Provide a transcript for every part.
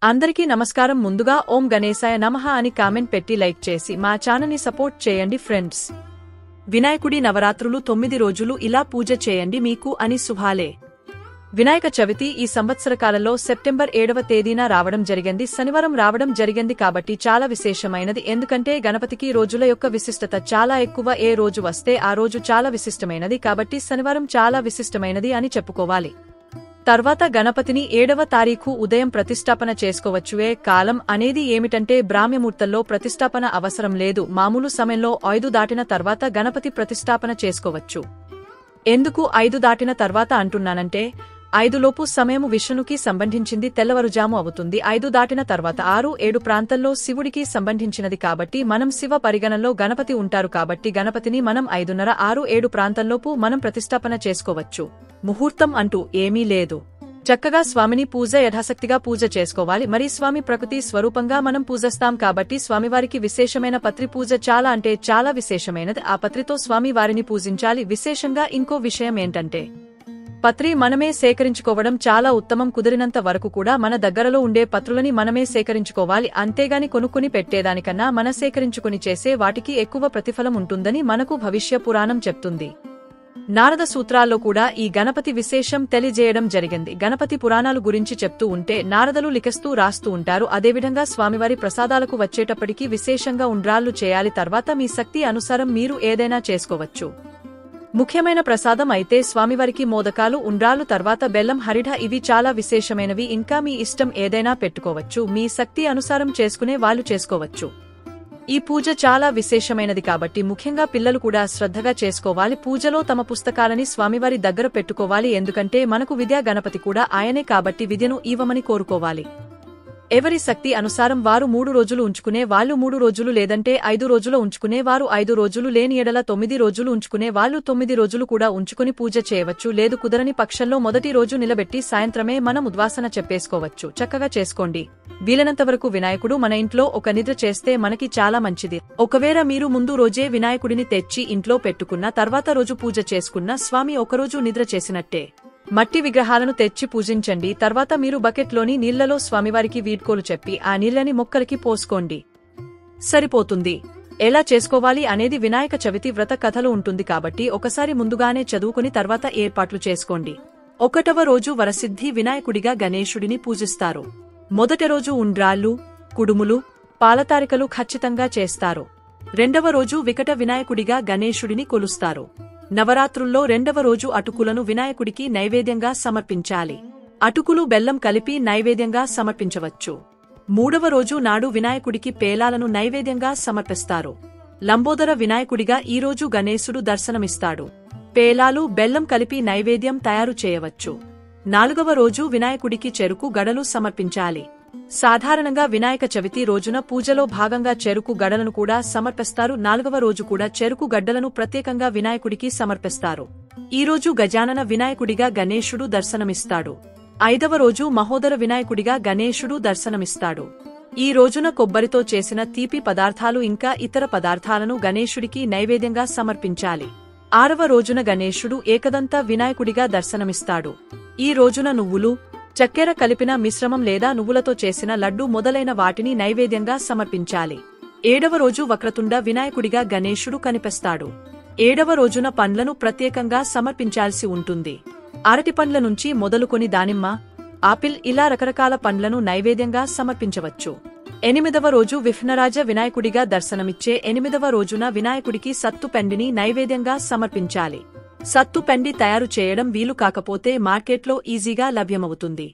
అందరికీ నమస్కారం. ముందుగా ఓం గణేశాయ నమః అని కామెంట్ పెట్టి లైక్ చేసి మా ఛానల్ని సపోర్ట్ చేయండి ఫ్రెండ్స్. వినాయకుడి నవరాత్రులు 9 రోజులు ఇలా పూజ చేయండి మీకు అని శుభాలే. వినాయక చవితి ఈ సంవత్సర కాలంలో సెప్టెంబర్ 7వ తేదీన రావడం జరిగింది. శనివారం రావడం జరిగింది కాబట్టి చాలా విశేషమైనది. ఎందుకంటే గణపతికి రోజుల యొక్క విశిష్టత చాలా ఎక్కువ. ఏ రోజు వస్తే ఆ రోజు చాలా విశిష్టమైనది కాబట్టి శనివారం చాలా విశిష్టమైనది అని చెప్పుకోవాలి. తర్వాత గణపతిని 7వ తారీఖు ఉదయం ప్రతిష్టాపన చేసుకోవచ్చు. ఏ కాలం అనేది ఏమిటంటే బ్రాహ్మముహూర్తంలో ప్రతిష్టాపన అవసరం లేదు. మామూలు సమయంలో 5 దాటిన తర్వాత గణపతి ప్రతిష్టాపన చేసుకోవచ్చు. ఎందుకు 5 దాటిన తర్వాత అంటున్నానంటే 5 లోపు సమయము విష్ణుకి సంబంధించింది, తెల్లవారుజాము అవుతుంది. 5 దాటిన తర్వాత 6-7 ప్రాంతంలో శివుడికి సంబంధించినది కాబట్టి మనం శివ పరిగణంలో గణపతి ఉంటారు కాబట్టి గణపతిని మనం 5:30-6-7 ప్రాంతంలోపు మనం ప్రతిష్టాపన చేసుకోవచ్చు. ముహూర్తం అంటూ ఏమీ లేదు. చక్కగా స్వామిని పూజ యథాశక్తిగా పూజ చేసుకోవాలి. మరి స్వామి ప్రకృతి స్వరూపంగా మనం పూజిస్తాం కాబట్టి స్వామివారికి విశేషమైన పత్రి పూజ చాలా అంటే చాలా విశేషమైనది. ఆ పత్రితో స్వామి వారిని పూజించాలి. విశేషంగా ఇంకో విషయం ఏంటంటే పత్రి మనమే సేకరించుకోవడం చాలా ఉత్తమం. కుదిరినంత వరకు కూడా మన దగ్గరలో ఉండే పత్రులని మనమే సేకరించుకోవాలి. అంతేగాని కొనుక్కుని పెట్టేదానికన్నా మన సేకరించుకుని చేసే వాటికి ఎక్కువ ప్రతిఫలం ఉంటుందని మనకు భవిష్య పురాణం చెప్తుంది. నారద సూత్రాల్లో కూడా ఈ గణపతి విశేషం తెలియజేయడం జరిగింది. గణపతి పురాణాలు గురించి చెప్తూ ఉంటే నారదలు లిఖిస్తూ రాస్తూ ఉంటారు. అదేవిధంగా స్వామివారి ప్రసాదాలకు వచ్చేటప్పటికి విశేషంగా ఉండ్రాళ్లు చేయాలి. తర్వాత మీ శక్తి అనుసారం మీరు ఏదైనా చేసుకోవచ్చు. ముఖ్యమైన ప్రసాదం అయితే స్వామివారికి మోదకాలు, ఉండ్రాళ్లు, తర్వాత బెల్లం, హరిఢ ఇవి చాలా విశేషమైనవి. ఇంకా మీ ఇష్టం ఏదైనా పెట్టుకోవచ్చు. మీ శక్తి అనుసారం చేసుకునే వాళ్ళు చేసుకోవచ్చు. ఈ పూజ చాలా విశేషమైనది కాబట్టి ముఖ్యంగా పిల్లలు కూడా శ్రద్ధగా చేసుకోవాలి. పూజలో తమ పుస్తకాలని స్వామివారి దగ్గర పెట్టుకోవాలి. ఎందుకంటే మనకు విద్యా గణపతి కూడా ఆయనే కాబట్టి విద్యను ఇవ్వమని కోరుకోవాలి. ఎవరి శక్తి అనుసారం వారు 3 రోజులు ఉంచుకునే వాళ్ళు 3 రోజులు, లేదంటే 5 రోజులు ఉంచుకునే వారు 5 రోజులు, లేని ఎడల 9 రోజులు ఉంచుకునే వాళ్ళు 9 రోజులు కూడా ఉంచుకుని పూజ చేయవచ్చు. లేదు కుదరని పక్షంలో మొదటి రోజు నిలబెట్టి సాయంత్రమే మనం ఉద్వాసన చెప్పేసుకోవచ్చు. చక్కగా చేసుకోండి. వీలైనంతవరకు వినాయకుడు మన ఇంట్లో ఒక నిద్ర చేస్తే మనకి చాలా మంచిది. ఒకవేళ మీరు ముందు రోజే వినాయకుడిని తెచ్చి ఇంట్లో పెట్టుకున్న తర్వాత రోజు పూజ చేసుకున్న స్వామి ఒకరోజు నిద్ర చేసినట్టే. మట్టి విగ్రహాలను తెచ్చి పూజించండి. తర్వాత మీరు బకెట్లోని నీళ్లలో స్వామివారికి వీడ్కోలు చెప్పి ఆ నీళ్లని మొక్కలకి పోసుకోండి. సరిపోతుంది. ఎలా చేసుకోవాలి అనేది వినాయక చవితి వ్రత కథలో ఉంటుంది కాబట్టి ఒకసారి ముందుగానే చదువుకుని తర్వాత ఏర్పాట్లు చేసుకోండి. 1వ రోజు వరసిద్ధి వినాయకుడిగా గణేశుడిని పూజిస్తారు. మొదటి రోజు ఉండ్రాళ్లు, కుడుములు, పాలతారికలు ఖచ్చితంగా చేస్తారు. 2వ రోజు వికట వినాయకుడిగా గణేశుడిని కొలుస్తారు. నవరాత్రుల్లో 2వ రోజు అటుకులను వినాయకుడికి నైవేద్యంగా సమర్పించాలి. అటుకులు, బెల్లం కలిపి నైవేద్యంగా సమర్పించవచ్చు. 3వ రోజు నాడు వినాయకుడికి పేలాలను నైవేద్యంగా సమర్పిస్తారు. లంబోదర వినాయకుడిగా ఈరోజు గణేశుడు దర్శనమిస్తాడు. పేలాలు, బెల్లం కలిపి నైవేద్యం తయారు చేయవచ్చు. 4వ రోజు వినాయకుడికి చెరుకు గడలు సమర్పించాలి. సాధారణంగా వినాయక చవితి రోజున పూజలో భాగంగా చెరుకు గడలను కూడా సమర్పిస్తారు. 4వ రోజు కూడా చెరుకు గడ్డలను ప్రత్యేకంగా వినాయకుడికి సమర్పిస్తారు. ఈరోజు గజానన వినాయకుడిగా గణేశుడు దర్శనమిస్తాడు. 5వ రోజు మహోదర వినాయకుడిగా గణేశుడు దర్శనమిస్తాడు. ఈ రోజున కొబ్బరితో చేసిన తీపి పదార్థాలు ఇంకా ఇతర పదార్థాలను గణేశుడికి నైవేద్యంగా సమర్పించాలి. 6వ రోజున గణేశుడు ఏకదంత వినాయకుడిగా దర్శనమిస్తాడు. ఈ రోజున నువ్వులు, చక్కెర కలిపిన మిశ్రమం లేదా నువ్వులతో చేసిన లడ్డు మొదలైన వాటిని నైవేద్యంగా సమర్పించాలి. 7వ రోజు వక్రతుండ వినాయకుడిగా గణేశుడు కనిపిస్తాడు. 7వ రోజున పండ్లను ప్రత్యేకంగా సమర్పించాల్సి ఉంటుంది. అరటి పండ్ల నుంచి మొదలుకొని దానిమ్మ, ఆపిల్ ఇలా రకరకాల పండ్లను నైవేద్యంగా సమర్పించవచ్చు. 8వ రోజు విఘ్నరాజ వినాయకుడిగా దర్శనమిచ్చే 8వ రోజున వినాయకుడికి సత్తుపెండిని నైవేద్యంగా సమర్పించాలి. సత్తుపెండి తయారు చేయడం వీలు కాకపోతే మార్కెట్లో ఈజీగా లభ్యమవుతుంది.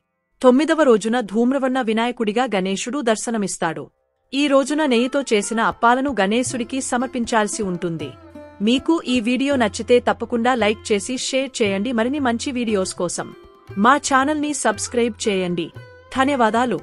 9వ రోజున ధూమ్రవర్ణ వినాయకుడిగా గణేశుడు దర్శనమిస్తాడు. ఈ రోజున నెయ్యితో చేసిన అప్పాలను గణేశుడికి సమర్పించాల్సి ఉంటుంది. మీకు ఈ వీడియో నచ్చితే తప్పకుండా లైక్ చేసి షేర్ చేయండి. మరిన్ని మంచి వీడియోస్ కోసం మా ఛానల్ని సబ్స్క్రైబ్ చేయండి. ధన్యవాదాలు.